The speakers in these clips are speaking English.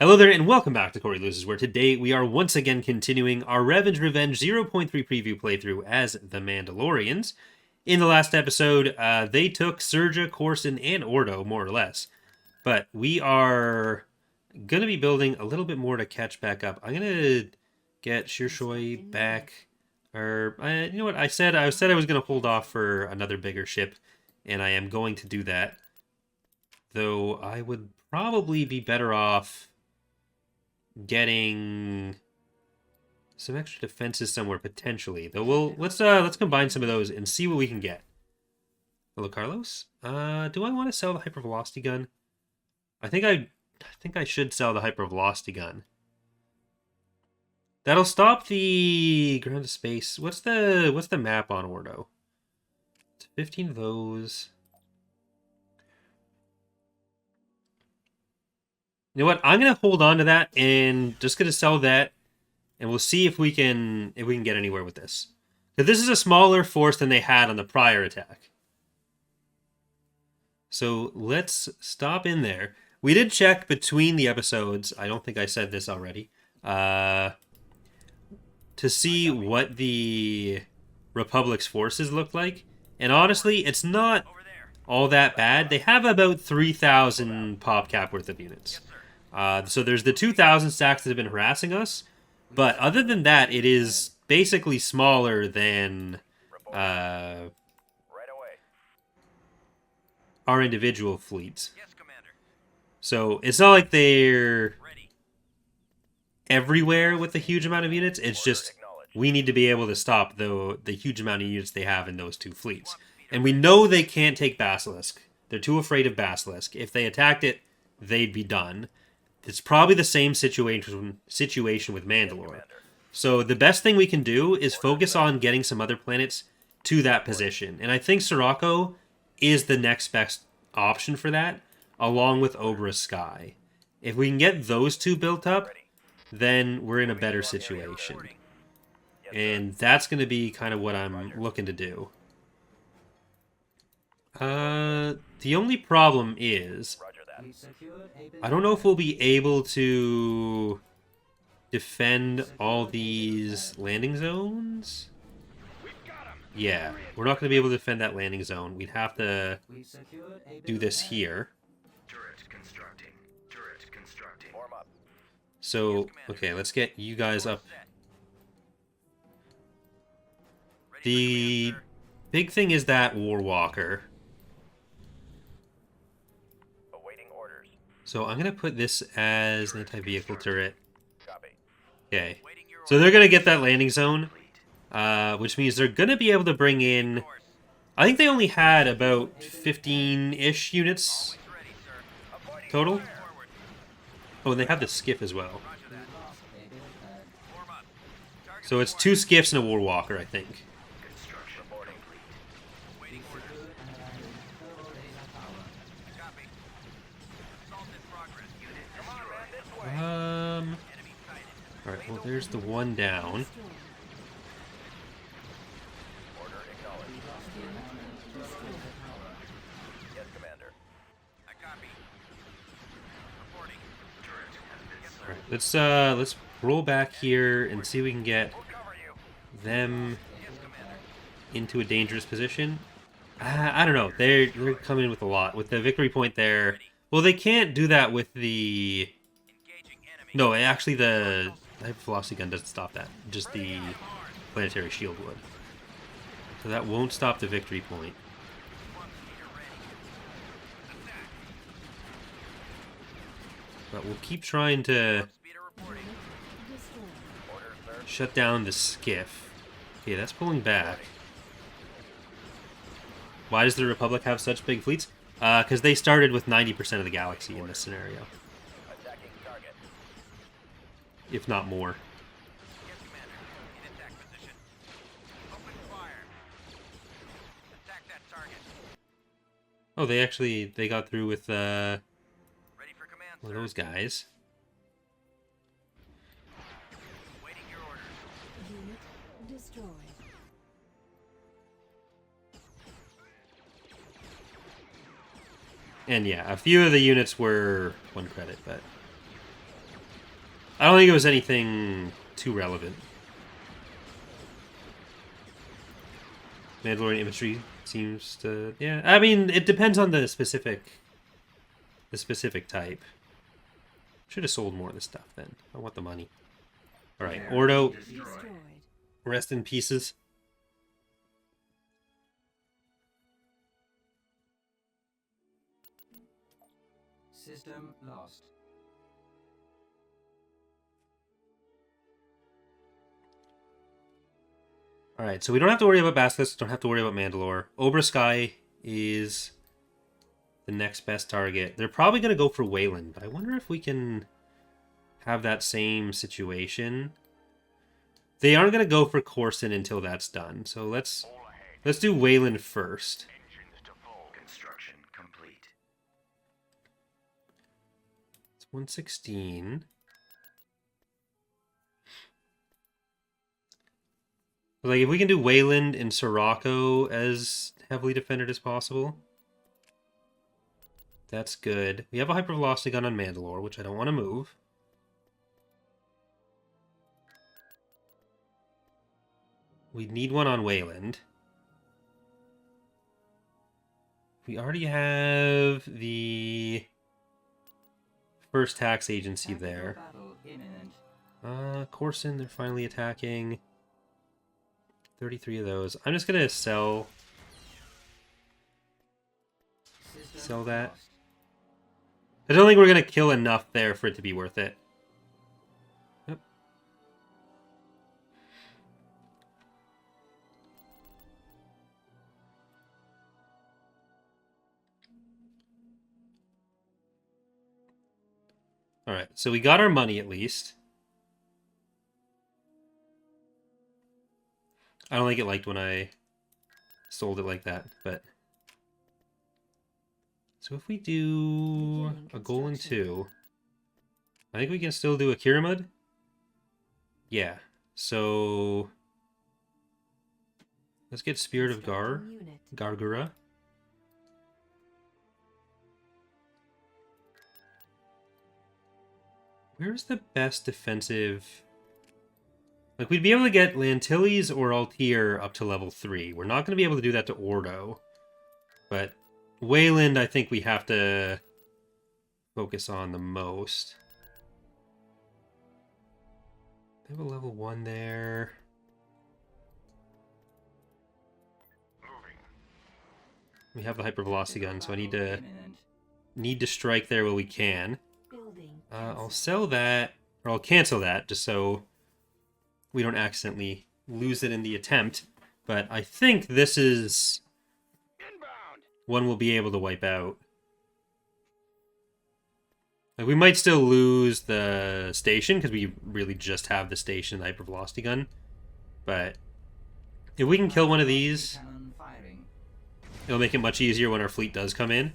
Hello there, and welcome back to Corey Loses, where today we are once again continuing our Revan's Revenge 0.3 preview playthrough as the Mandalorians. In the last episode, they took Serja, Corson, and Ordo, more or less. But we are going to be building a little bit more to catch back up. I'm going to get Shirshoy back. Or, you know what, I said I was going to hold off for another bigger ship, and I am going to do that. Though I would probably be better off getting some extra defenses somewhere potentially. Though let's combine some of those and see what we can get. Hello, Carlos. Do I want to sell the hypervelocity gun? I think I should sell the hypervelocity gun. That'll stop the ground to space. What's the map on Ordo? It's 15 of those. You know what? I'm gonna hold on to that and just gonna sell that, and we'll see if we can get anywhere with this. Because this is a smaller force than they had on the prior attack. So let's stop in there. We did check between the episodes. I don't think I said this already. To see what the Republic's forces look like, and honestly, it's not all that bad. They have about 3,000 PopCap worth of units. So there's the 2,000 stacks that have been harassing us, but other than that, it is basically smaller than our individual fleets. So it's not like they're everywhere with a huge amount of units. It's just we need to be able to stop the huge amount of units they have in those two fleets. And we know they can't take Basilisk. They're too afraid of Basilisk. If they attacked it, they'd be done. It's probably the same situation with Mandalore. So the best thing we can do is focus on getting some other planets to that position. And I think Sirocco is the next best option for that, along with Obra Sky. If we can get those two built up, then we're in a better situation. And that's going to be kind of what I'm looking to do. The only problem is I don't know if we'll be able to defend all these landing zones. Yeah, we're not going to be able to defend that landing zone. We'd have to do this here. So, okay, let's get you guys up. The big thing is that Warwalker. So I'm going to put this as an anti-vehicle turret. Okay. So they're going to get that landing zone, which means they're going to be able to bring in... I think they only had about 15-ish units total. Oh, and they have the skiff as well. So it's 2 skiffs and a Warwalker, I think. Alright, well, there's the one down. Alright, let's roll back here and see if we can get them into a dangerous position. I don't know. They're coming in with a lot. With the victory point there... Well, they can't do that with the... No, actually the velocity gun doesn't stop that. Just the planetary shield would. So that won't stop the victory point. But we'll keep trying to shut down the skiff. Okay, that's pulling back. Why does the Republic have such big fleets? Because they started with 90% of the galaxy in this scenario. If not more. Oh, they got through with one of those guys. And yeah, a few of the units were 1 credit, but I don't think it was anything too relevant. Mandalorian imagery seems to... Yeah, I mean, it depends on the specific type. Should have sold more of this stuff then. I want the money. Alright, Ordo. Rest in pieces. System lost. Alright, so we don't have to worry about Basilisk, don't have to worry about Mandalore. Obra Sky is the next best target. They're probably going to go for Weyland, but I wonder if we can have that same situation. They aren't going to go for Corson until that's done, so let's do Weyland first. Construction complete. It's 116. Like, if we can do Weyland and Sirocco as heavily defended as possible, that's good. We have a hypervelocity gun on Mandalore, which I don't want to move. We need one on Weyland. We already have the first tax agency there. Corson, they're finally attacking. 33 of those. I'm just gonna sell that. I don't think we're gonna kill enough there for it to be worth it. Yep. Alright, so we got our money at least. I don't think it liked when I sold it like that, but... So if we do a goal in 2, I think we can still do a Kiramud. Yeah, so... Let's get Spirit of Gargura. Where's the best defensive... Like, we'd be able to get Lantilles or Altair up to level 3. We're not going to be able to do that to Ordo. But Weyland, I think we have to focus on the most. They have a level 1 there. We have the hypervelocity gun, so I need to strike there while we can. I'll sell that, or I'll cancel that, just so we don't accidentally lose it in the attempt. But I think this is one we'll be able to wipe out. Like, we might still lose the station, because we really just have the station and the hypervelocity gun. But if we can kill one of these, it'll make it much easier when our fleet does come in.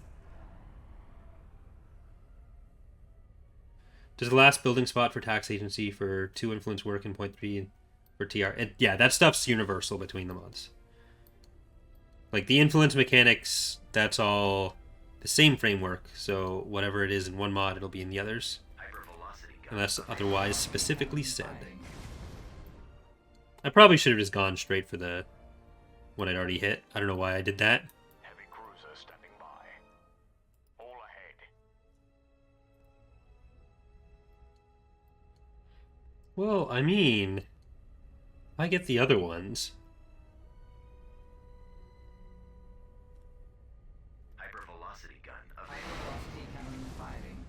Does the last building spot for tax agency for 2 influence work and 0.3 for TR? Yeah, that stuff's universal between the mods. Like, the influence mechanics, that's all the same framework. So whatever it is in one mod, it'll be in the others. Unless otherwise specifically said. I probably should have just gone straight for the one I'd already hit. I don't know why I did that. Well, I mean, I get the other ones. Hypervelocity gun.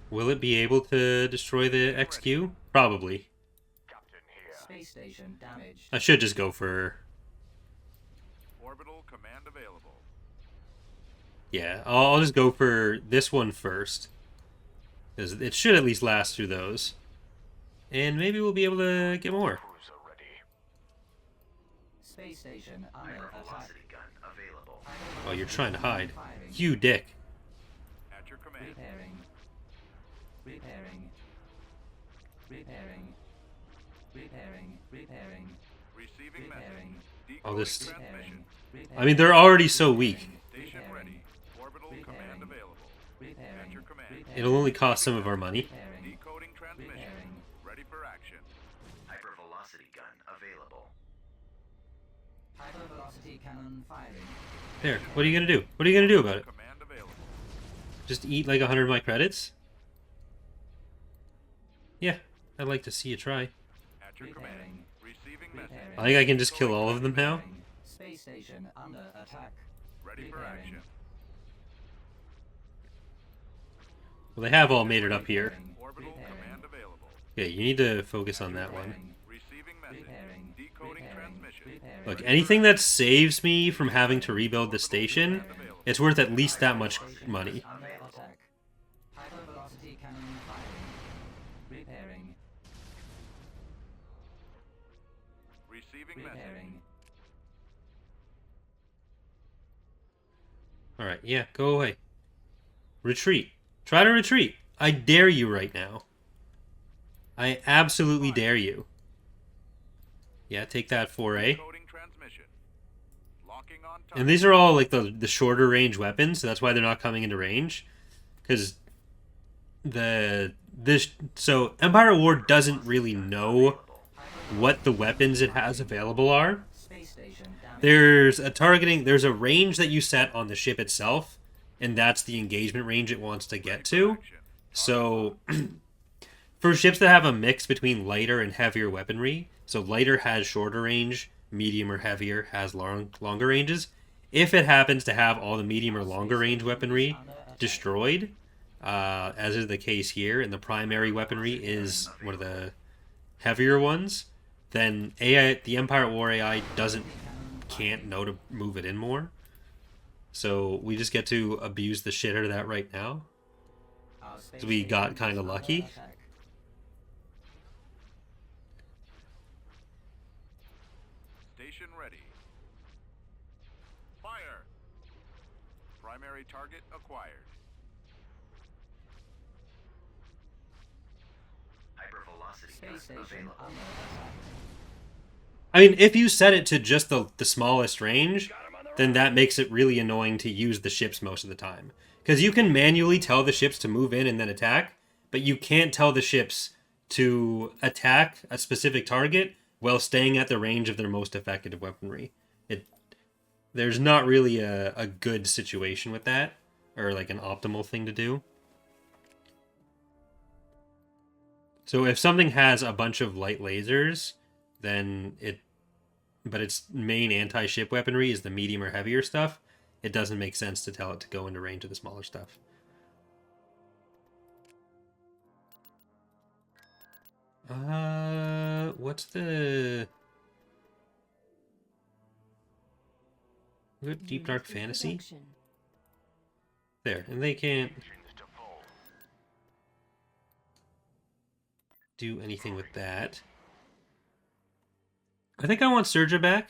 Will it be able to destroy the XQ? Probably. Space station damaged. I should just go for... Orbital command available. Yeah, I'll just go for this one first. Because it should at least last through those. And maybe we'll be able to get more. Space station under attack. Oh, you're trying to hide. You dick. At your command. Repairing. Receiving message. I'll just... Transmission. I mean, they're already so weak. Station ready. Orbital command available. At your command. It'll only cost some of our money. Decoding transmission. Ready for action. Hypervelocity gun available. Hypervelocity cannon firing. There. What are you gonna do? What are you gonna do about it? Command available. Just eat like 100 of my credits? Yeah, I'd like to see you try. At your command. Receiving message. I think I can just kill all of them now. Space station under attack. Ready for action. Well, they have all made it up here. Orbital command available. Yeah, you need to focus on that one. Receiving message. Decoding transmission. Look, anything that saves me from having to rebuild the station, it's worth at least that much money. Under attack. Hypervelocity cannon firing. Repairing. Receiving message. Repairing. Alright, yeah, go away. Retreat. Try to retreat. I dare you right now. I absolutely dare you. Yeah, take that 4A. Decoding transmission. Locking on target. And these are all like the shorter range weapons, so that's why they're not coming into range. Because so Empire War doesn't really know what the weapons it has available are. Space station damage. There's a range that you set on the ship itself, and that's the engagement range it wants to get to. So for ships that have a mix between lighter and heavier weaponry, so lighter has shorter range, medium or heavier has longer ranges. If it happens to have all the medium or longer range weaponry destroyed, as is the case here, and the primary weaponry is one of the heavier ones, then the Empire at War AI can't know to move it in more. So we just get to abuse the shit out of that right now. So we got kind of lucky. Station ready. Fire. Primary target acquired. Hypervelocity gun available. I mean, if you set it to just the smallest range, then that makes it really annoying to use the ships most of the time. Because you can manually tell the ships to move in and then attack, but you can't tell the ships to attack a specific target while staying at the range of their most effective weaponry. There's not really a good situation with that, or like an optimal thing to do. So if something has a bunch of light lasers, then but its main anti-ship weaponry is the medium or heavier stuff, it doesn't make sense to tell it to go into range of the smaller stuff. What's the... Good Deep Dark Fantasy? There, and they can't do anything with that. I think I want Surja back.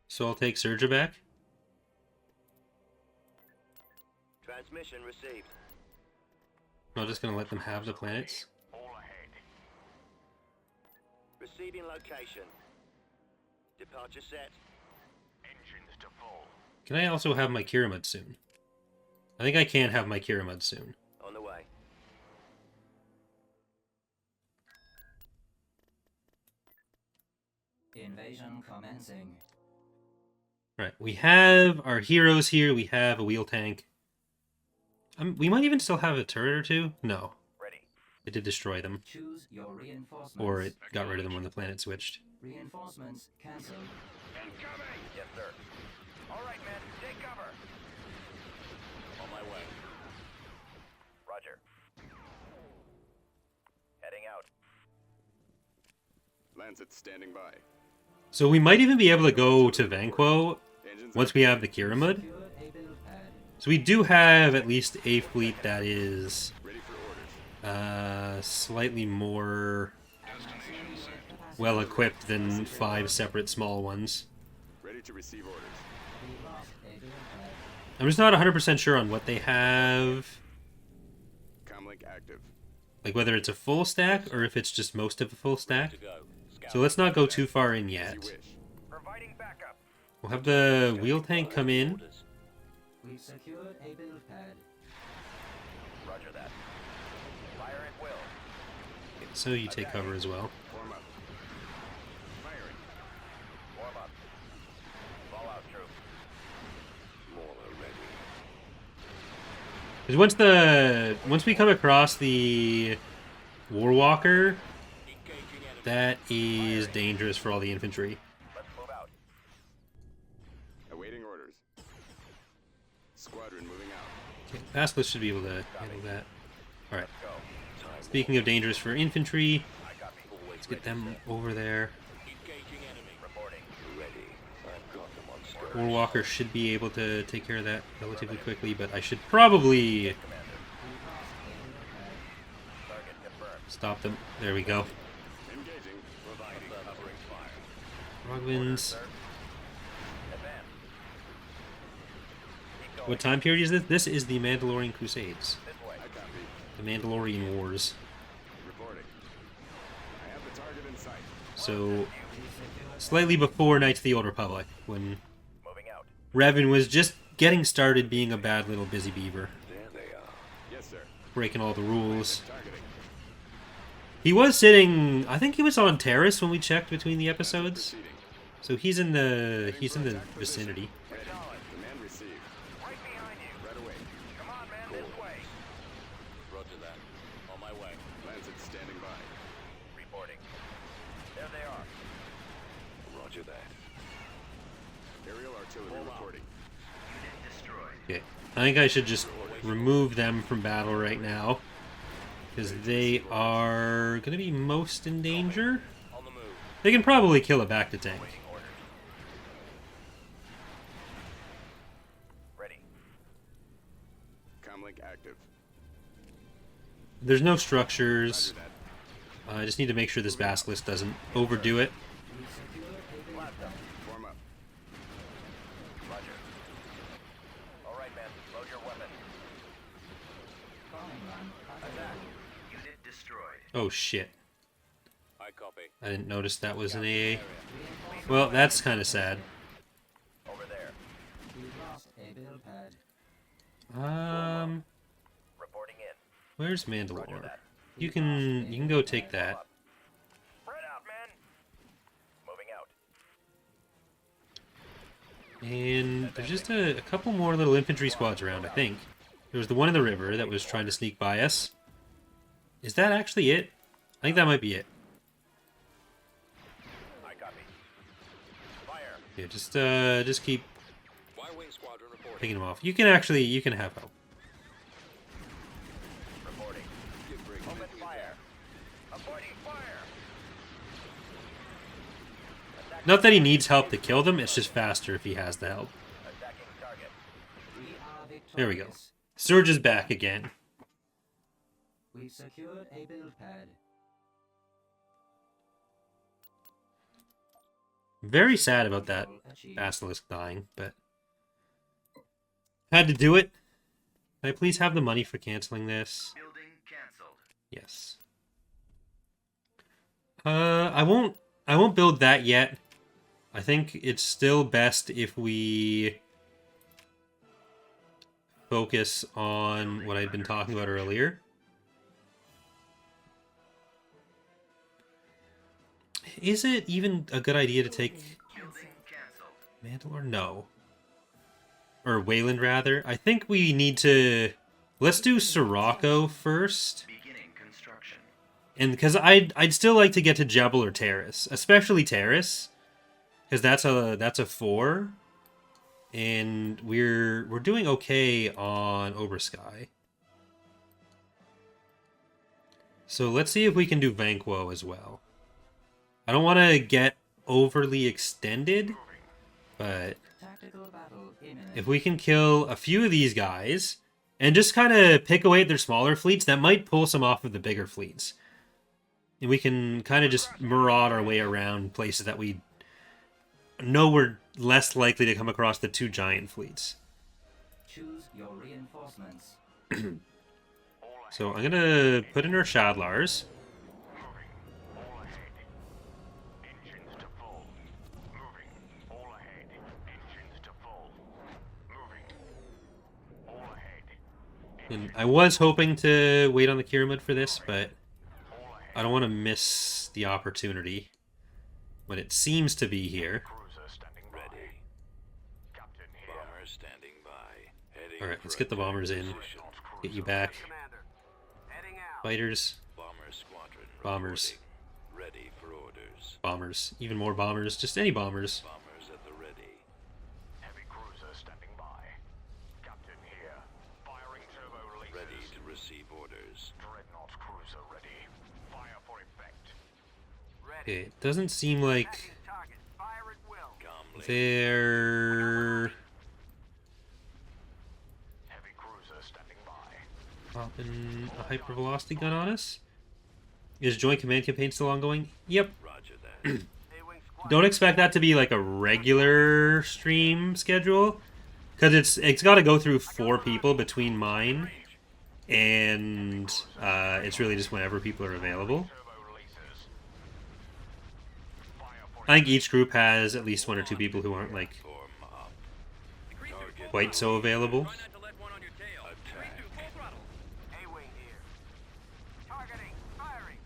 So I'll take Surja back. Transmission received. I'm just gonna let them have the planets. All ahead. Receiving location. Departure set. Engines to full. Can I also have my Kiramud soon? I think I can have my Kiramud soon. On the way. Invasion commencing. Right, we have our heroes here. We have a wheel tank. We might even still have a turret or two. No, Ready. it did destroy them. Choose your reinforcements. Or it got rid of them when the planet switched. Reinforcements cancelled. Incoming! Yes, sir. All right, men, take cover. On my way. Roger. Heading out. Lancet standing by. So we might even be able to go to Vanquo Engines once we have the Kiramud. Secure a build pad. So we do have at least a fleet that is ready for orders. slightly more well equipped than 5 separate small ones. Ready to receive orders. We lost a build pad. I'm just not 100% sure on what they have. Comlink active. Like whether it's a full stack or if it's just most of a full stack. To go. So let's not go too far in As yet. you wish. Providing backup. We'll have the wheel tank come in. Orders. We've secured a build pad. Roger that. Fire at will. So you take cover as well. Form up. Firing. Warm up. Fall out, troop. More ready. Because once we come across the Warwalker, Engaging enemy. that is dangerous for all the infantry. Let's move out. Awaiting orders. Squadron moving out. Okay, Basilisk should be able to handle that. Alright, Go. Time. speaking of dangerous for infantry, I copy. Always let's get them over there. Engaging enemy. Reporting. Ready. I've got them on scope. Warwalker should be able to take care of that relatively quickly, but I should probably Commander. Target confirmed. stop them. There we go. Engaging. Providing covering fire. Rogwins. Advance. Keep going. What time period is this? This is the Mandalorian Crusades. This way. I copy. The Mandalorian Wars. Reporting. I have the target in sight. So, slightly before Knights of the Old Republic, when Moving out. Revan was just getting started being a bad little busy beaver, There they are. Yes, sir. breaking all the rules. Targeting. He was sitting, I think he was on Terrace when we checked between the episodes. Proceeding. So he's in the vicinity. Command received. Right behind you. Right away. Come on, man, this way. Roger that. On my way. Lancet standing by. Reporting. There they are. Roger that. Aerial artillery reporting. Okay. I think I should just remove them from battle right now, because they are going to be most in danger. On the move. They can probably kill a back to tank. Waiting orders. Ready. Comlink active. There's no structures. Roger that. I just need to make sure this Basilisk doesn't overdo it. We've secured a build pad. Form up. Roger. All right, man. Load your weapon. Bombing run Attack. underway. Unit destroyed. Oh shit. I copy. I didn't notice that was an AA. Area. Well, that's kind of sad. Over there. We've lost a build pad. Reporting in. Where's Roger Mandalore? that. You can go take that. Spread out, men. Moving out. And there's just a couple more little infantry squads around, I think. There was the one in the river that was trying to sneak by us. Is that actually it? I think that might be it. I copy. Fire. Yeah, just keep Y-wing squadron reporting. picking them off. You can have help. Reporting. Open fire. Avoiding fire. Not that he needs help to kill them, it's just faster if he has the help. Attacking target. We are victorious. There we go. Surge is back again. We've secured a build pad. Very sad about that Achieved. Basilisk dying, but had to do it. Can I please have the money for canceling this? Building canceled. Yes. I won't build that yet. I think it's still best if we focus on what I'd been talking about earlier. Is it even a good idea to take Building canceled. Mandalore? No. Or Weyland, rather. I think we need to... Let's do Sirocco first. Beginning construction. And because I'd still like to get to Jebel or Terrace. Especially Terrace. Because that's a 4. And we're doing okay on Obersky. So let's see if we can do Vanquo as well. I don't want to get overly extended, but Tactical battle imminent. if we can kill a few of these guys and just kind of pick away at their smaller fleets, that might pull some off of the bigger fleets. And we can kind of just maraud our way around places that we know we're less likely to come across the 2 giant fleets. Choose your reinforcements. So I'm going to put in our Shadlars. And I was hoping to wait on the Kiramud for this, but I don't want to miss the opportunity when it seems to be here. Cruiser standing by. Ready. Captain here. Bomber standing by. Heading Alright, let's for get the bombers in. position. Get you back. Commander. Heading out. Fighters. Bomber squadron. Bombers. reporting. Ready for orders. Bombers. Even more bombers. Just any bombers. Bombers at the ready. Heavy cruiser standing by. Captain here. Firing turbo releases. Ready to receive orders. Dreadnought cruiser ready. Fire for effect. Ready. Okay, it doesn't seem like Target. Fire at will. Calmly. they're Heavy cruiser standing by. popping a hypervelocity gun on us. Is Joint Command Campaign still ongoing? Yep. Roger that. A-wing squadron. Don't expect that to be like a regular stream schedule, because it's got to go through 4 people between mine, and it's really just whenever people are available. Turbo releases. Fire for I think each group has at least 1 or 2 people who aren't like Form up. Target quite so available. attack. A-wing here. Targeting. Firing.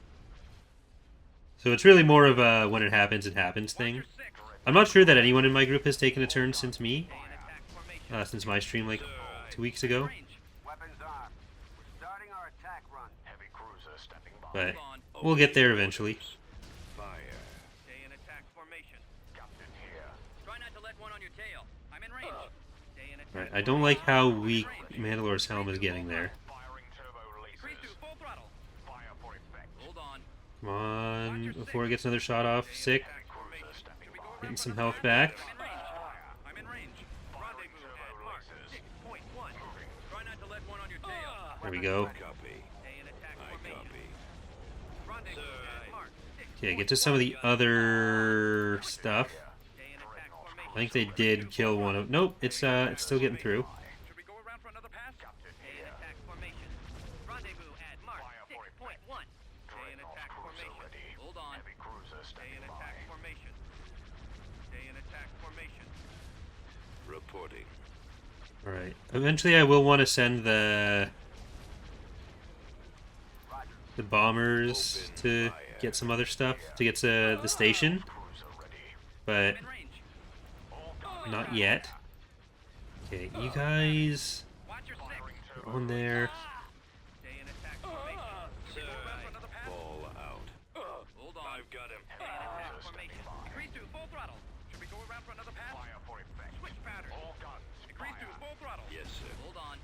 So it's really more of a when it happens thing. I'm not sure that anyone in my group has taken a turn since me, since my stream like 2 weeks ago. Weapons armed. We're starting our attack run. heavy cruiser standing by. But we'll get there eventually. Fire. Stay in attack formation. Captain here. Try not to let one on your tail. I'm in range. Stay in attack. Right, I don't like how weak Mandalore's helm is getting there. Firing turbo Increase releases. to full throttle. Fire for effect. Hold on. Come on, before it gets another shot off. Sick. Attack formation. Standing by. Getting some health back. I'm in range. Rendezvous at mark 6.1. Try not to let one on your tail. There we go. Copy. Stay in attack I formation. copy. Rendezvous at mark 6. Okay, get to some of the other stuff. Stay in attack formation. I think they did kill one of. Nope, it's still getting through. Should we go around for another pass? Stay in attack formation. Rendezvous at mark 6.1. Stay in attack formation. Hold on. Heavy cruiser Stay standing in by. attack formation. Stay in attack formation. Reporting. All right. Eventually, I will want to send the bombers to get some other stuff to get to the station, Cruiser ready. but I'm in range. not yet. Okay, you guys Watch your six. are on there. Stay in attack formation. Should we go around for another pass? Fall out. Hold on. I've got him. Stay in attack formation. Increase to full throttle. Should we go around for another pass? Fire for effect. Switch pattern. All guns. Increase to Fire. full throttle. Yes, sir. Hold on.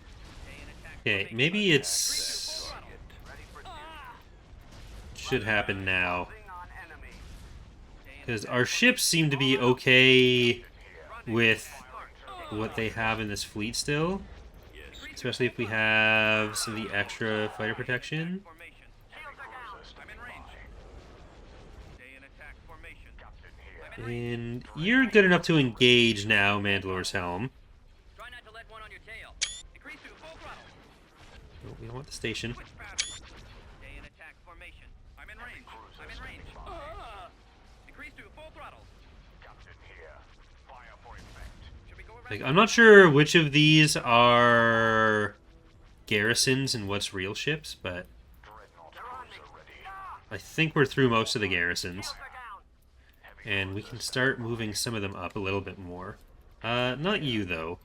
Stay in attack Okay, formation. maybe Increase it's to full throttle. Ready for duty. should happen now, Moving on enemy. Stay in because attack our ships seem to be okay with what they have in this fleet still, Yes. especially if we have some of the extra fighter protection. formation. Shields are down. I'm in range. Stay in attack formation. Captain here. And you're good enough to engage now, Mandalore's helm. Try not to let one on your tail. Increase to full throttle. Oh, we don't want the station. Switch pattern. Stay in attack formation. I'm in range. I'm in range. Increase to full throttle. Captain here. Fire for effect. Should we go around? Like, I'm not sure which of these are garrisons and what's real ships, but Dreadnought They're on me. cruiser ready. I think we're through most of the garrisons. Shields are down. And we can start moving some of them up a little bit more. Not you, though.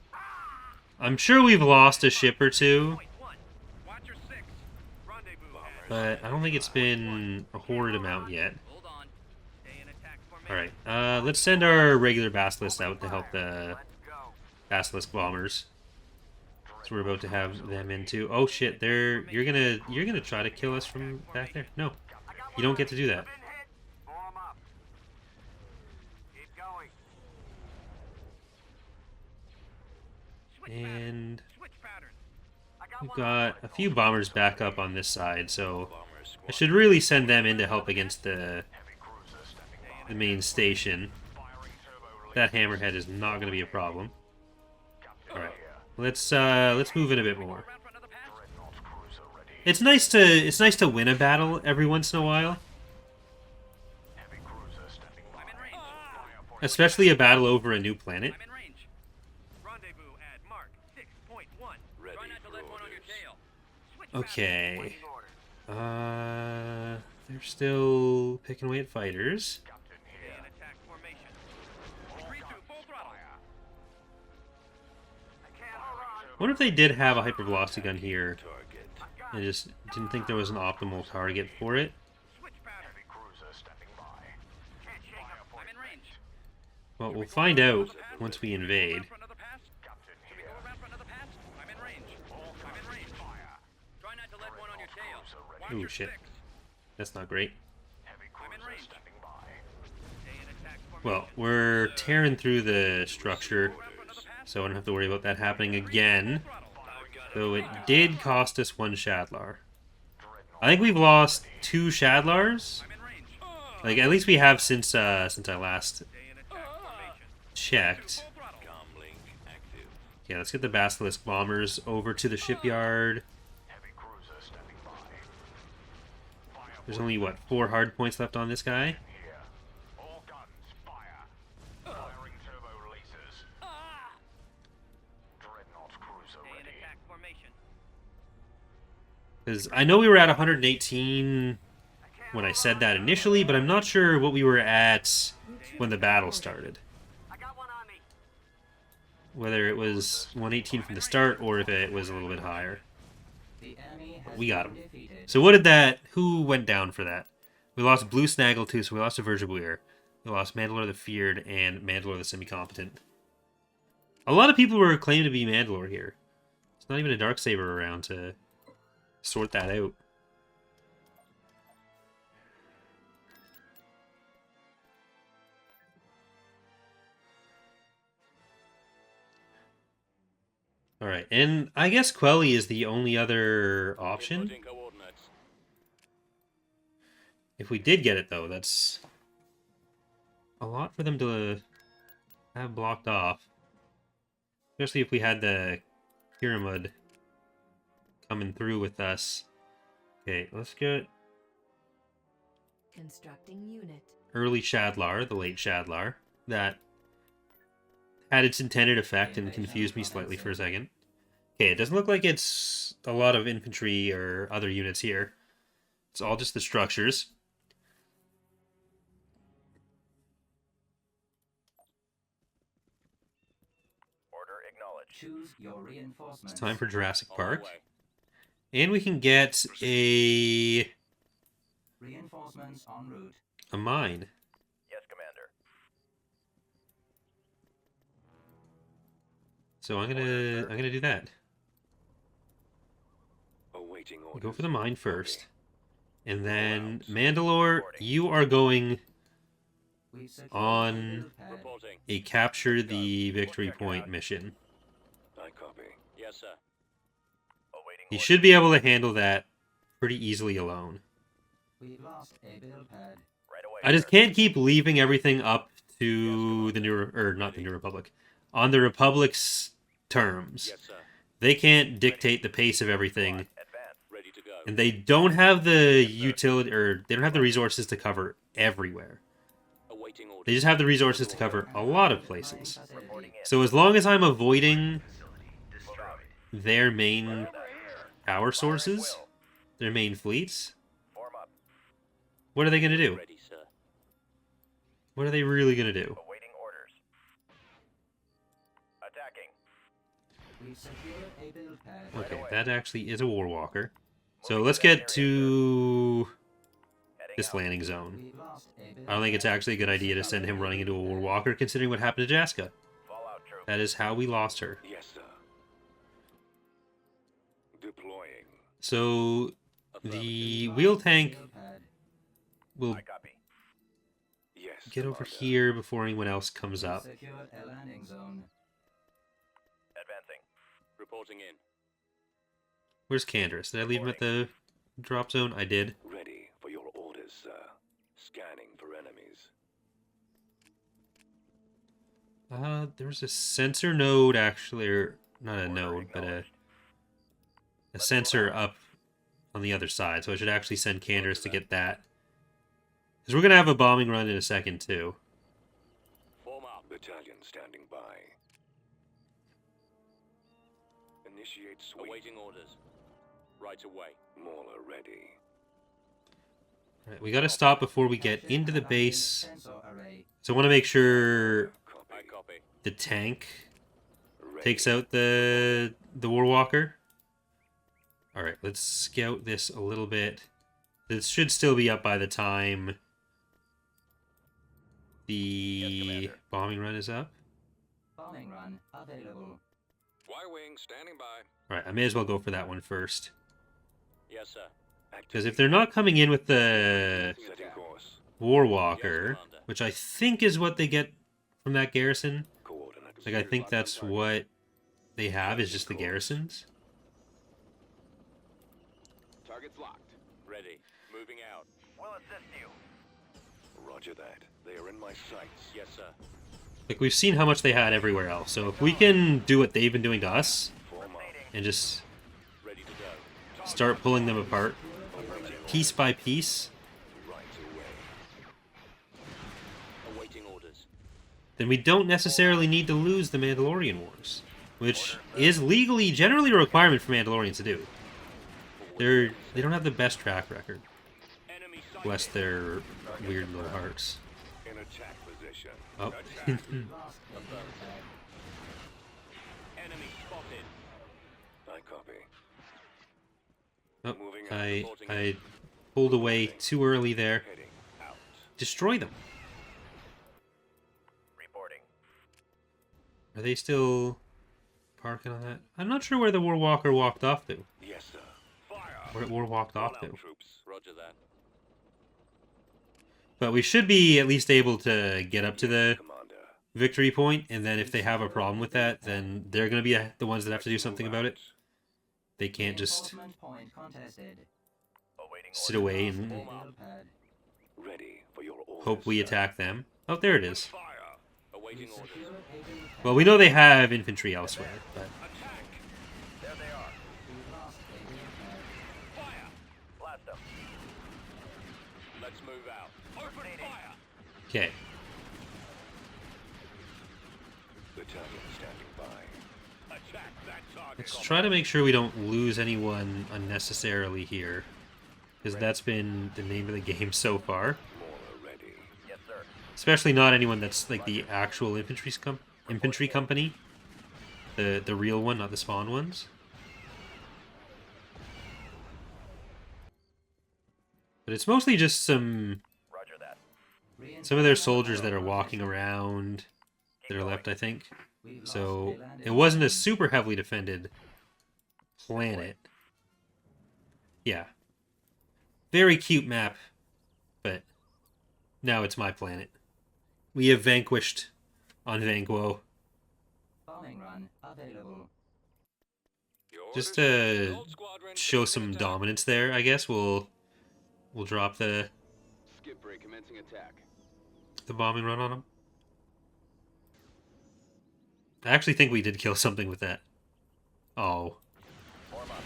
I'm sure we've lost a ship or two, Point one. Watch your six. Rendezvous at but I don't think it's been a horrid amount yet. Hold on. Stay in attack formation. Alright, let's send our regular Basilisk out to help the Let's go. Basilisk bombers. So we're about to have them in too. Oh shit, you're gonna try to kill us from back there? No. You don't get to do that. Been hit. Form up. Keep going. Switch pattern. And Switch pattern. I got we've one. got a few bombers back up on this side, so Bomber I squadron. should really send them in to help against the Heavy cruiser standing by. main station. Firing turbo release. That hammerhead is not going to be a problem. Captain All right, here. let's move in a bit more. Around for another pass? Dreadnought cruiser ready. It's nice to win a battle every once in a while, Heavy cruiser standing by. I'm in range. Fire for especially a battle over a new planet. I'm in range. Rendezvous at mark 6.1. Ready Try not to for let one on your orders. tail. Okay. They're still picking away at fighters. Stay in attack formation. Retreat to full throttle. I wonder if they did have a hypervelocity gun here and just didn't think there was an optimal target for it. Switch pattern. Cruiser standing by. Can't shake 'em. I'm in range. Well, we'll find out once we invade. For another pass? Captain Should we here. go around for another pass? I'm in range. I'm in range. Try not to let one on your tail. Watch Ooh, your shit. sticks. That's not great. Heavy I'm in cruiser range. standing by. Stay in attack formation. Well, we're tearing through the structure, so I don't have to worry about that happening again. Though it did cost us 1 Shadlar. I think we've lost 2 Shadlars. I'm in range. Like, at least we have since I last Stay in attack formation. checked. Full throttle. Yeah, let's get the Basilisk bombers over to the shipyard. Heavy cruiser standing by. Fire There's only, what, 4 hard points left on this guy? here. All guns, fire. Firing turbo lasers. Dreadnought cruiser Stay in ready. attack formation. Because I know we were at 118 when I said that initially, but I'm not sure what we were at when the battle started. I got one on me. Whether it was 118 from the start or if it was a little bit higher. The enemy has We got been him. defeated. So what did that... Who went down for that? We lost Blue Snaggletooth, so we lost a Verjabuir. We lost Mandalore the Feared and Mandalore the Semi-Competent. A lot of people were claiming to be Mandalore here. There's not even a Darksaber around to sort that out. Alright, and I guess Quelly is the only other option. If we did get it, though, that's a lot for them to have blocked off. Especially if we had the Pyramid coming through with us. Okay, let's get Constructing unit. early Shadlar, the late Shadlar. That had its intended effect and confused me slightly for a second. Okay, it doesn't look like it's a lot of infantry or other units here. It's all just the structures. Order acknowledged. Choose your reinforcements. It's time for Jurassic Park. And we can get a Reinforcements en route. mine. Yes, Commander. So I'm gonna do that. Awaiting We'll go for the mine first. And then Mandalore, you are going We've secured On a build pad. a capture the victory point mission. I copy. Yes, sir. Awaiting He orders. should be able to handle that pretty easily alone. We've lost a build pad. Right away. I just sir. can't keep leaving everything up to the New, or not the New Republic, on the Republic's terms. Yes, sir. They can't dictate the pace of everything, Advance. Ready to go. and they don't have the utility, or they don't have the resources to cover everywhere. Awaiting orders. They just have the resources to cover a lot of places. Reporting in. So as long as I'm avoiding Facility destroyed. their main power sources, their main fleets, Form up. what are they going to do? Ready, sir. What are they really going to do? Awaiting orders. Attacking. We've secured a build pad. Okay, that actually is a Warwalker. So let's get to Heading this out. landing zone. We've lost a build I don't think it's pad. actually a good idea to send him running into a Warwalker, considering what happened to Jaska. Fallout troop. That is how we lost her. Yes, sir. Deploying. So the wheel tank Build pad. will I copy. Yes. get over Commander. here before anyone else comes We've up. secured a landing zone. Advancing. Reporting in. Where's Candace? Did I leave him at the drop zone? I did. Ready for your orders, sir. Scanning for enemies. There's a sensor node actually, or not a node, but a sensor up on the other side. So I should actually send Candace to get that. Because we're going to have a bombing run in a second, too. Form up. Battalion standing by. Initiate sweep. Awaiting orders. Right away. Mauler ready. Alright, we gotta stop before we get into the base. Sensor array. So I want to make sure I copy. the tank takes out the Warwalker. Alright, let's scout this a little bit. This should still be up by the time the bombing run is up. Bombing run available. Y-wing standing by. Alright, I may as well go for that one first. Yes, sir. Because if they're not coming in with the Setting course. Warwalker, which I think is what they get from that garrison. Coordinates. Like, I think that's what they have, is just the garrisons. Target's locked. Ready. Moving out. We'll assist you. Roger that. They are in my sights. Yes, sir. Like, we've seen how much they had everywhere else. So if we can do what they've been doing to us, Form up. and just Ready to go. start pulling them apart, piece by piece, Right away. Awaiting orders. then we don't necessarily need to lose the Mandalorian Wars, which is legally generally a requirement for Mandalorians to do. They don't have the best track record, Enemy bless their weird little hearts. in attack position. Oh, Lost a build pad. Enemy spotted. I copy. oh, I pulled away too early there. Heading out. Destroy them. Reporting. Are they still parking on that? I'm not sure where the Warwalker walked off to. Yes, sir. Fire. Where it war walked off to. Troops. Roger that. But we should be at least able to get up to the Commander. victory point, and then if they have a problem with that, then they're going to be the ones that have to do something about it. They can't just Reinforcement point contested. Awaiting sit away Lost a and build pad. Ready for your orders. hope we attack them. Oh, there it is. Fire. Awaiting orders. Secured a build pad. Well, we know they have infantry elsewhere, but Attack. There they are. We lost a build pad. Fire. Blast them. Let's move out. Open fire. okay. Battalion standing by. Attack that target. Let's try to make sure we don't lose anyone unnecessarily here, because that's been the name of the game so far. Mauler ready. Yes, sir. Especially not anyone that's like the actual infantry company, the real one, not the spawn ones. But it's mostly just some Roger that. of their soldiers that are walking around that are left, I think. We lost So a landing it wasn't a super heavily defended planet. Yeah. Very cute map, but now it's my planet. We have vanquished on Vanquo. bombing run available. Just to show some dominance there, I guess we'll drop the Skip break commencing attack. bombing run on them. I actually think we did kill something with that. Oh, Form up.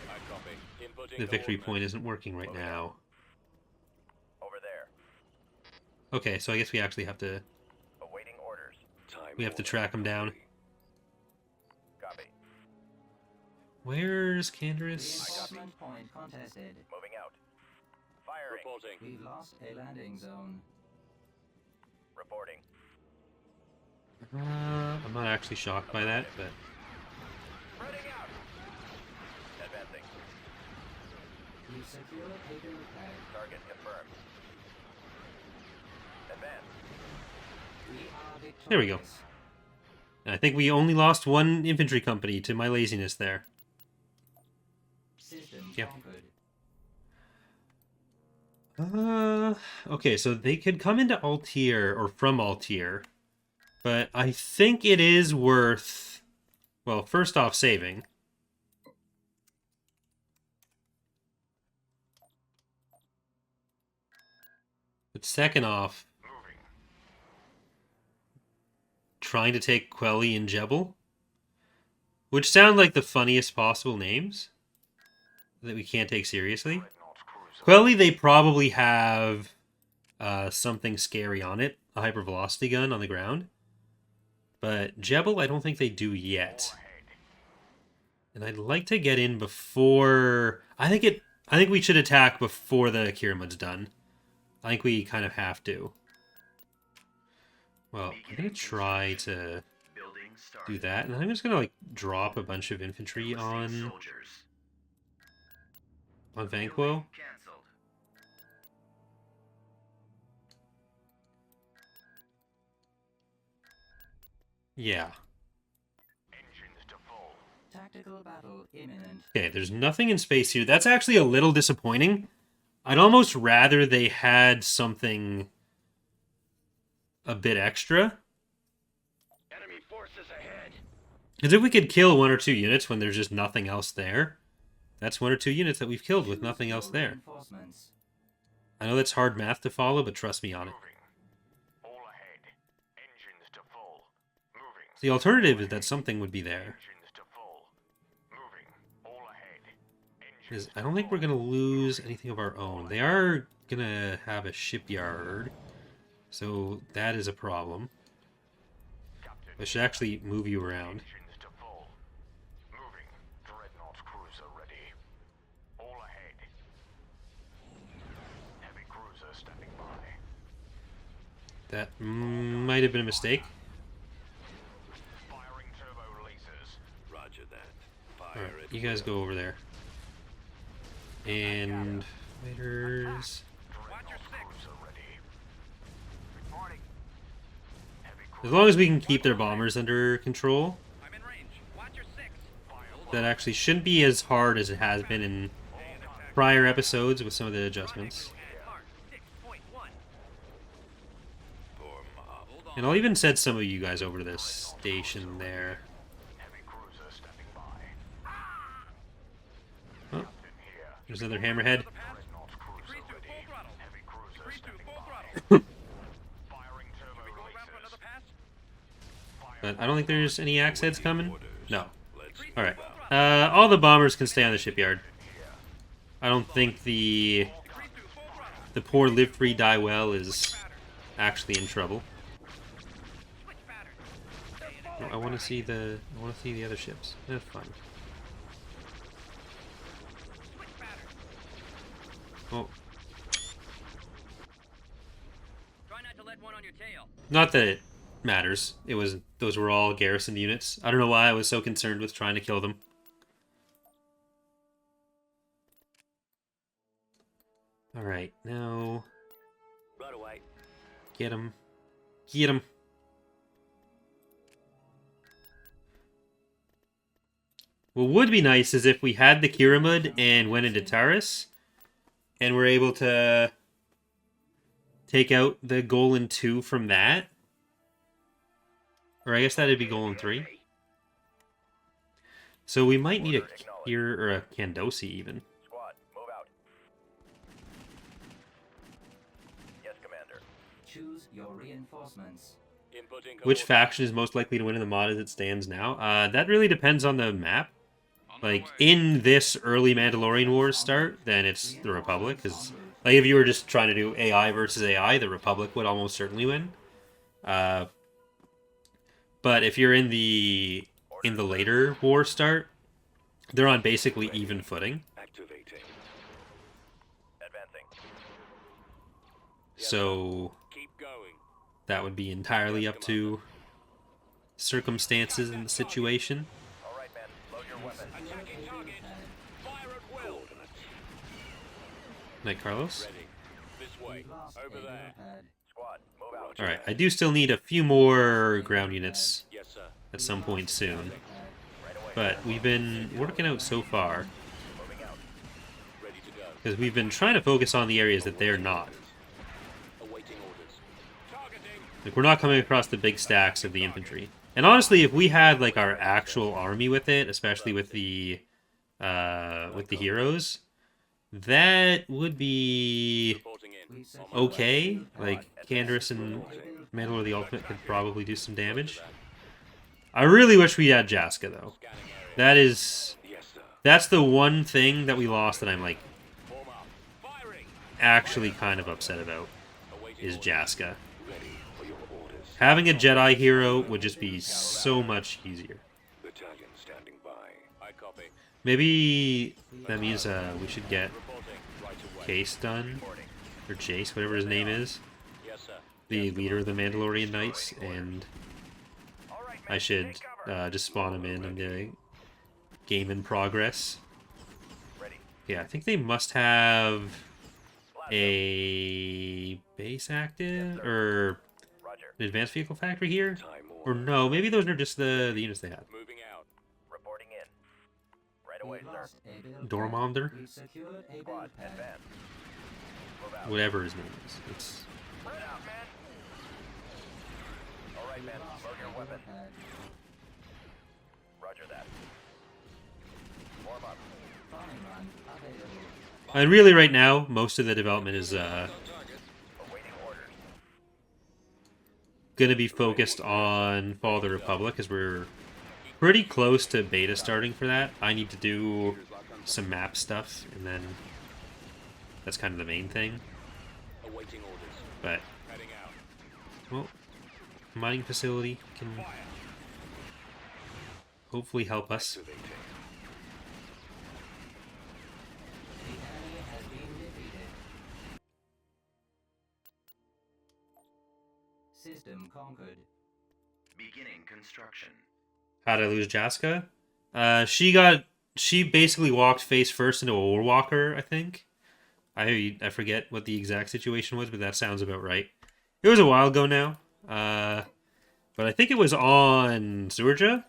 I copy. Inputting the victory coordinates. point isn't working right now. Over there. Okay, so I guess we actually have to Awaiting orders. Time we have to order. track them down. Copy. Where's Canderous? Reinforcement point contested. Moving out. Firing. Reporting. We lost a landing zone. Reporting. I'm not actually shocked by that, but Spreading out. Advancing. We secured a build pad. Target confirmed. Advance. We are victorious. There we go. I think we only lost one infantry company to my laziness there. System Yep. conquered. Okay, so they could come into Altair or from Altair, but I think it is worth, well, first off, saving. But second off, trying to take Quelly and Jebel, which sound like the funniest possible names that we can't take seriously. Quelly, they probably have something scary on it, a hypervelocity gun on the ground. But Jebel, I don't think they do yet. And I'd like to get in before... I think we should attack before the Kiramud's done. I think we kind of have to. Well, I'm going to try to do that. And I'm just going to, like, drop a bunch of infantry on Vanquo. Yeah. Tactical battle imminent. Okay, there's nothing in space here. That's actually a little disappointing. I'd almost rather they had something a bit extra. Enemy forces ahead. Because if we could kill 1 or 2 units when there's just nothing else there, that's 1 or 2 units that we've killed with nothing else there. Reinforcements. I know that's hard math to follow, but trust me on it. All ahead. Engines to full. Moving. The alternative is that something would be there. Engines to full. Moving. All ahead. Engines Is I don't think we're going to lose anything of our own. They are going to have a shipyard, so that is a problem. Captain. I should actually move you around. Engines to full. Moving. Dreadnought cruiser ready. All ahead. Heavy cruiser standing by. That might have been a mistake. Firing turbo lasers. Roger that. Fire Alright, it. you guys go over there. And... fighters... Watch your six. Cruiser ready. Reporting. Heavy As cruiser. long as we can keep their bombers under control, I'm in range. Watch your six. that actually shouldn't be as hard as it has been in prior episodes with some of the adjustments. At Mark 6.1. Form up. Hold on. And I'll even send some of you guys over to this station there. Heavy cruiser standing by. Oh, In here. there's another hammerhead. Dreadnought cruiser Decrease to ready. full throttle. Heavy cruiser Decrease to standing full by. throttle. Firing turbo We go around for another lasers. pass? But I don't think there's any axe heads coming. No. Let's Decrease to Alright. full throttle. All the bombers can stay on the shipyard. I don't think the Decrease to full throttle. the poor live free die well is actually in trouble. Switch pattern. I want to see the other ships. That's fine. Switch pattern. Oh, Try not to let one on your tail. not that it matters. Those were all garrisoned units. I don't know why I was so concerned with trying to kill them. All right, now right away. get him, get him. What would be nice is if we had the Kiramud and went into Taris, and we're able to take out the Golan 2 from that. Or I guess that'd be Golan 3. So we might need a Kir or a Kandosi even. Squad, move out. Yes, Commander. Choose your reinforcements. Inputting Which coordinates. faction is most likely to win in the mod as it stands now? That really depends on the map. Like, in this early Mandalorian Wars start, then it's the Republic. Because, like, if you were just trying to do AI versus AI, the Republic would almost certainly win. But if you're in the later war start, they're on basically even footing. Activating. Advancing. Keep So going. that would be entirely up to circumstances and the situation. All right, men. Load your weapons. Attacking target. Fire at will. Night, Carlos. Ready. This way. We've lost Over a there. pad. Squad, move out. Alright, I do still need a few more ground units Yes, sir. at some point soon. Right away. But we've been working out so far. Moving out. Ready to go. Because we've been trying to focus on the areas that they're not. Awaiting orders. Targeting. Like, we're not coming across the big stacks of the infantry. And honestly, if we had, like, our actual army with it, especially with the heroes, that would be Reporting in. We've secured okay. a build pad. Like, Canderous and Mandalore the Ultimate could probably do some damage. I really wish we had Jaska, though. Scanning area. That's Yes, sir. the one thing that we lost that I'm, like, Form up. Firing. actually kind of upset about, Awaiting is orders. Jaska. Ready for your orders. Having a Jedi hero would just be so much easier. Battalion standing by. I copy. Maybe that means we should get Reporting right away. Case done, or Jace, whatever his name is, Yes, sir. the leader of the Mandalorian Knights, and All right, men, I should take cover. just spawn him in the game in progress. Ready. Yeah, I think they must have a base active or Roger. an advanced vehicle factory here, Time or order. no? Maybe those are just the units they have. Moving out. Reporting in. Right away, We sir. lost a build Dormonder, pad. We secured a Squad, build pad. advance. Move out. whatever his name is. It's Spread out, men. All right, We men, lost load a your build weapon. pad. Roger that. Warm up. Bombing run available. and really right now most of the development is Awaiting orders. gonna be focused on Fall of the Republic, as we're pretty close to beta starting for that. I need to do some map stuff, and then that's kind of the main thing. Awaiting orders. But Heading out. well, mining facility can hopefully help us. Activating. The enemy has been defeated. System Concord. Beginning construction. How did I lose Jaska? She basically walked face first into a Warwalker, I think. I forget what the exact situation was, but that sounds about right. It was a while ago now. But I think it was on Zurja.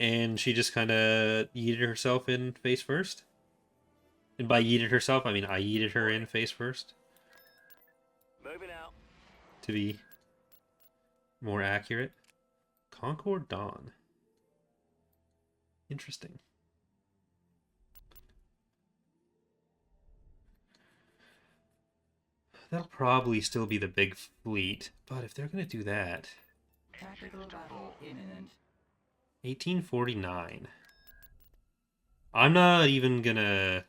And she just kind of yeeted herself in face first. And by yeeted herself, I mean I yeeted her in face first. Moving out. To be more accurate. Concord Dawn. Interesting. That'll probably still be the big fleet, but if they're going to do that... Tactical battle imminent. 1849. I'm not even gonna...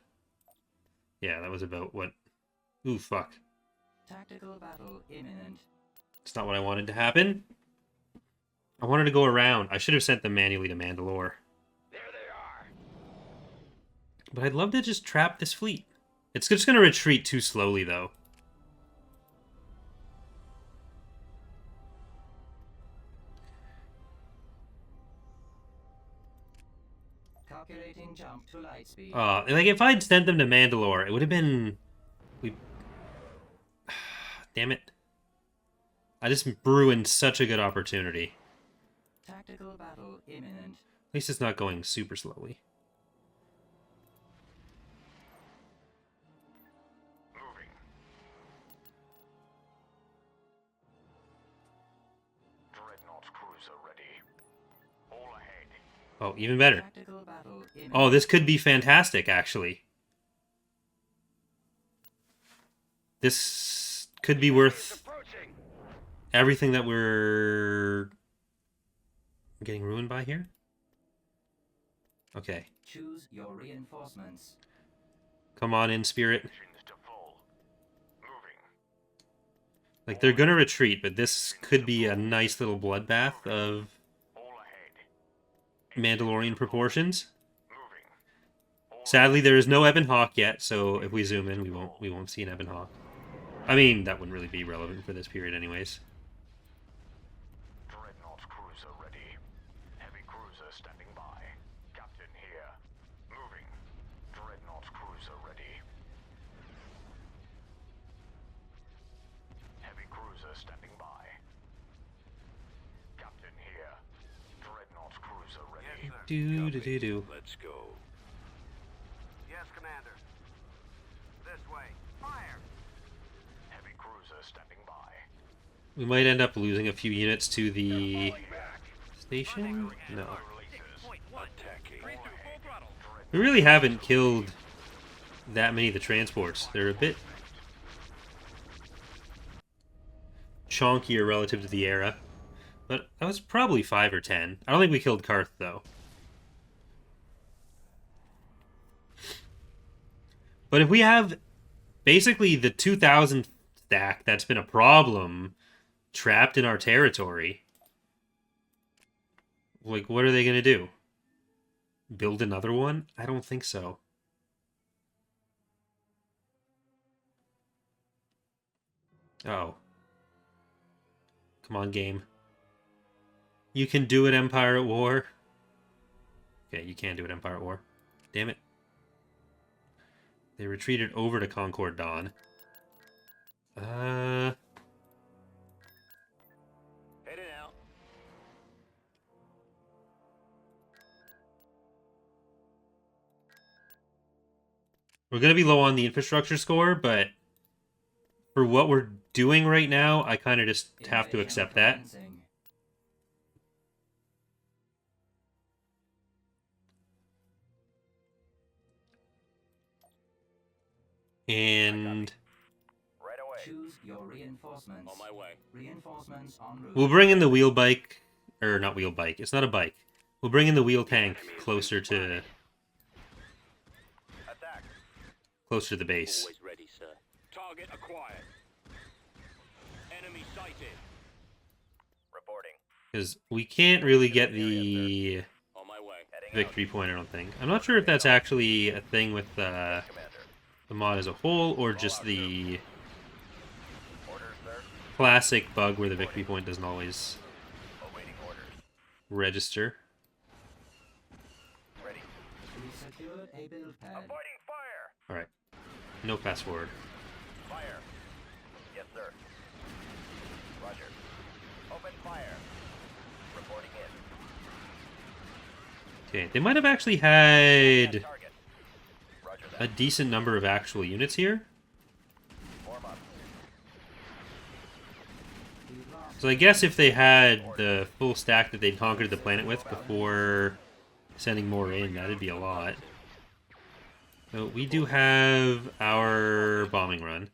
Yeah, that was about what... Ooh, fuck. Tactical battle imminent. It's not what I wanted to happen. I wanted to go around. I should have sent them manually to Mandalore. There they are. But I'd love to just trap this fleet. It's just going to retreat too slowly, though. Calculating jump to light speed. Like, if I'd sent them to Mandalore, it would have been... Damn it. I just ruined such a good opportunity. Tactical battle imminent. At least it's not going super slowly. Moving. Dreadnought cruiser ready. All ahead. Oh, even better. Tactical battle imminent. Oh, this could be fantastic, actually. This could be worth Approaching. everything that we're getting ruined by here. Okay. Choose your reinforcements. Come on in, Spirit. Engines to full. Moving. Like, they're gonna retreat, but this could be a nice little bloodbath of All ahead. Mandalorian proportions. Moving. Sadly, there is no Ebon Hawk yet, so if we zoom in, we won't see an Ebon Hawk. I mean, that wouldn't really be relevant for this period anyways. Dreadnought cruiser ready. Heavy cruiser standing by. Captain here. Moving. Dreadnought cruiser ready. Heavy cruiser standing by. Captain here. Dreadnought cruiser ready. Do. Let's go. Yes, Commander. This way. Fire! Heavy cruiser standing by. We might end up losing a few units to the station? No. 6.1. Attacking. Breathe through full throttle. We really haven't killed that many of the transports. They're a bit chonkier relative to the era. But that was probably 5 or 10. I don't think we killed Karth, though. But if we have basically the 2,000 stack that's been a problem trapped in our territory, like, what are they going to do? build another one? I don't think so. Oh. Come on, game. You can do it, Empire at War. Okay, you can't do it, Empire at War. Damn it. They retreated over to Concord Dawn. Heading out. We're going to be low on the infrastructure score, but for what we're doing right now, I kind of just have to accept that. Commencing. And Right away. Choose your reinforcements. On my way. Reinforcements en route. we'll bring in the wheel bike, or not wheel bike, it's not a bike. We'll bring in the wheel tank closer to Attack. the base. Always ready, sir. Target acquired. Enemy sighted. Reporting. Because we can't really get the On my way. Heading victory point, I don't think. I'm not sure if that's actually a thing with out. Commander. the mod as a whole, or just the Orders, sir. classic bug where the victory point doesn't always Awaiting orders. register. Ready. We secured a build pad. Avoiding fire. Alright. No fast forward. Fire. Yes, sir. Roger. Open fire. Reporting in. Okay, they might have actually had Target. Roger a that. decent number of actual units here. Form up. We've lost So I guess if they had the full stack that they'd conquered the planet with before sending more in, that'd be a lot. So we do have our bombing run.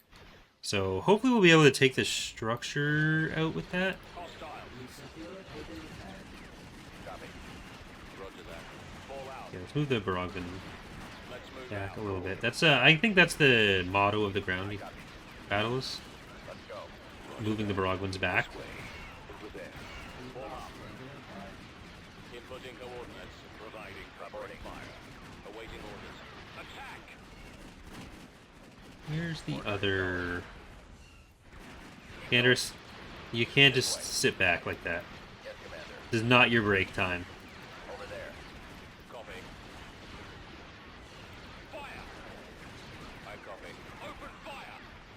So hopefully we'll be able to take the structure out with that. Hostile. we secured a build pad. Copy. Roger that. Fall out. Okay, let's move the Barogvan Let's move back out. a little bit. That's I think that's the motto of the ground battles. Let's go. Moving the Barogvans back. Over there. We've lost a build pad. Inputting coordinates. Providing covering fire. Awaiting orders. Attack. Where's the other... Candace, you can't just sit back like that. Yes, Commander. This is not your break time. Over there. Copy. Fire. I copy. Open fire.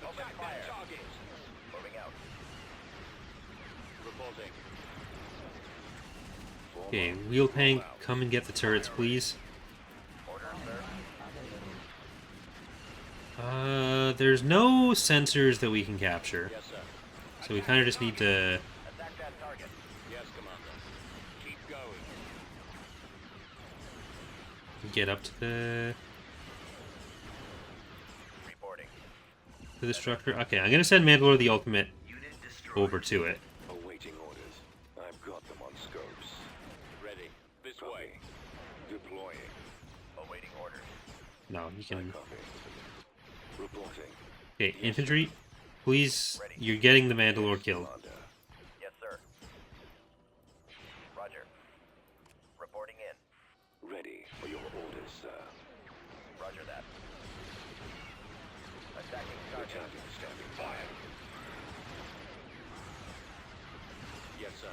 Open Attack fire. that target. Moving out. Reporting. Okay, wheel tank, come and get the turrets, please. Orders, sir. There's no sensors that we can capture. Yes, sir. So we kind of just need to Attack that target. Yes, Commander. Keep going. get up to Reporting. the structure. Okay, I'm gonna send Mandalore the Ultimate over to it. Awaiting orders. I've got them on scopes. Ready. This way. Deploying. Awaiting orders. No, you can. Copy. Reporting. Okay, infantry, please. You're getting the Mandalore killed. Commander. Yes, sir. Roger. Reporting in. Ready for your orders, sir. Roger that. Attacking target. Battalion standing by. Yes, sir.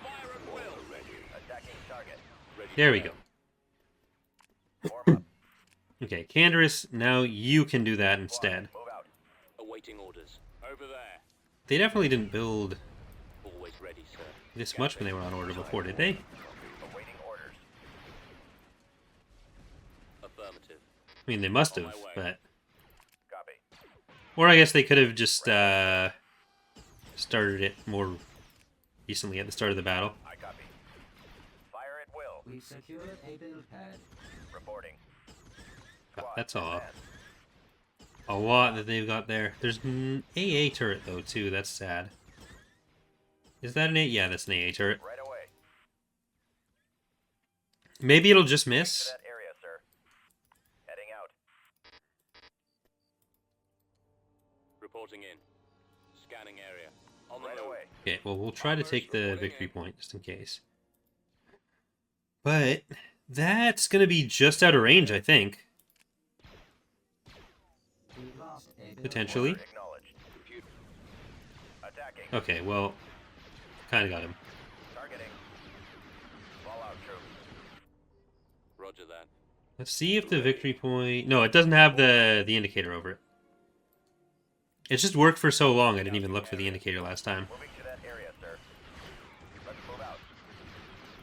Fire at will. Ready. Attacking target. Ready. There we go. Form up. Okay, Candace, now you can do that instead. Move out. Awaiting orders. Over there. They definitely didn't build Always ready, sir. this much when they were on order before, did they? Awaiting orders. Affirmative. I mean, they must have, but... Copy. Or I guess they could have just started it more recently at the start of the battle. I copy. Fire at will. We've secured a build pad. Reporting. God, that's a lot that they've got there. There's an AA turret, though, too. That's sad. Is that an A? Yeah, that's an AA turret. Right away. Maybe it'll just To miss. that area, sir. Heading out. Reporting in. Scanning area. On the Right move. away. Okay, well, we'll try to take the victory point, just in case. But That's going to be just out of range, I think. We lost a build Potentially. Order acknowledged. Attacking. Okay, well, kind of got him. Targeting. Fallout troops. Roger that. Let's see if the victory point... No, it doesn't have the indicator over it. It's just worked for so long, I didn't even look for the indicator last time. Moving to that area, sir. Let's move out.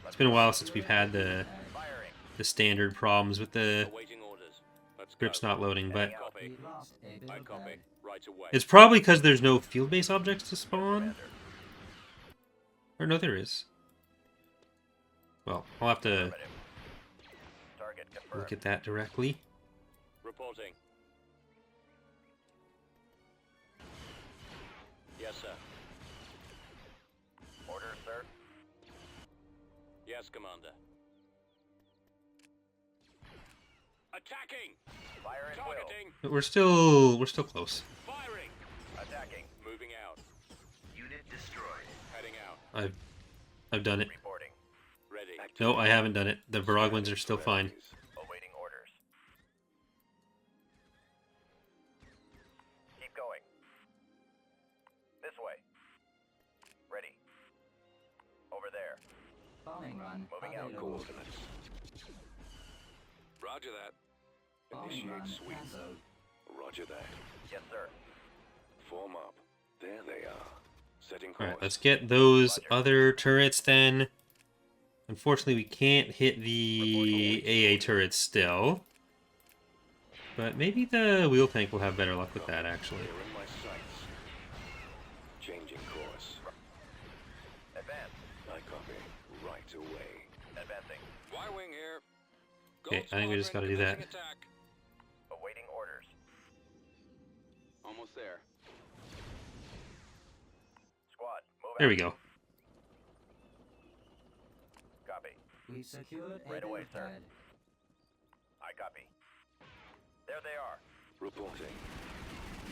It's been a while since we've had the Firing. standard problems with the Awaiting orders. Let's scripts go. not loading, but Copy. We lost a I build copy. pad. Right away. it's probably because there's no field-based objects to spawn. Or no, there is. Well, I'll have to Affirmative. Target confirmed. look at that directly. Reporting. Yes, sir. Order, sir. Yes, Commander. Attacking! Fire at will. Targeting! But we're still close. Firing! Attacking. Moving out. Unit destroyed. Heading out. I've done it. Reporting. Ready. No, I haven't done it. The Baragwins are still fine. Awaiting orders. Keep going. This way. Ready. Over there. Bombing run Moving out. available. Coordinates. Roger that. Bombing run Initiate sweep. cancelled. Roger that. Yes, sir. Form up. There they are. Setting course. Alright, let's get those other turrets then. Unfortunately, we can't hit the AA turrets still. But maybe the wheel tank will have better luck with that, actually. They're in my sights. Changing course. Advance. I copy. Right away. Advancing. Y-wing here. Okay, I think we just gotta do that. Attack. Awaiting orders. Almost there. Squad, move There out. we go. Copy. We secured a Right build away, sir. pad. I copy. There they are. Reporting.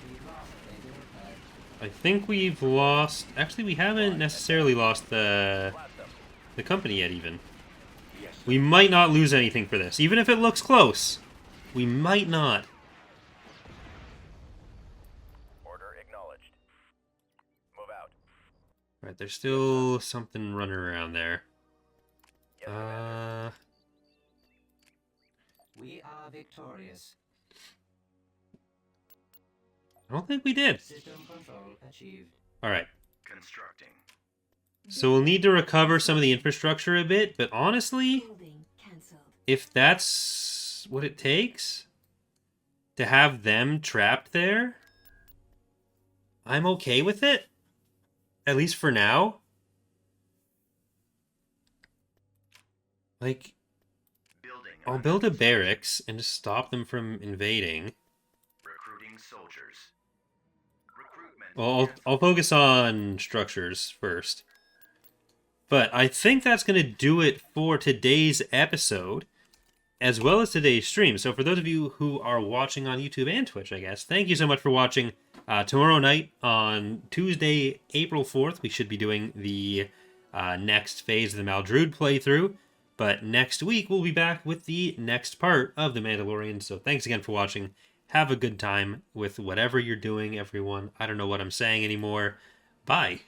We lost a build pad. I think we've lost... Actually, we haven't necessarily lost the company yet, even. Yes. We might not lose anything for this. Even if it looks close, we might not. Order acknowledged. Move out. Right, there's still something running around there. Yes, Commander. We are victorious. I don't think we did. System control achieved. Alright, Constructing. so we'll need to recover some of the infrastructure a bit, but honestly, Building cancelled. if that's what it takes to have them trapped there, I'm okay with it. At least for now. Like, Building. I'll build a barracks and just stop them from invading. Recruiting soldiers. Recruitment. Well, I'll focus on structures first. But I think that's going to do it for today's episode, as well as today's stream. So for those of you who are watching on YouTube and Twitch, I guess, thank you so much for watching. Tomorrow night, on Tuesday, April 4th, we should be doing the next phase of the Maldrude playthrough. But next week, we'll be back with the next part of The Mandalorian. So thanks again for watching. Have a good time with whatever you're doing, everyone. I don't know what I'm saying anymore. Bye.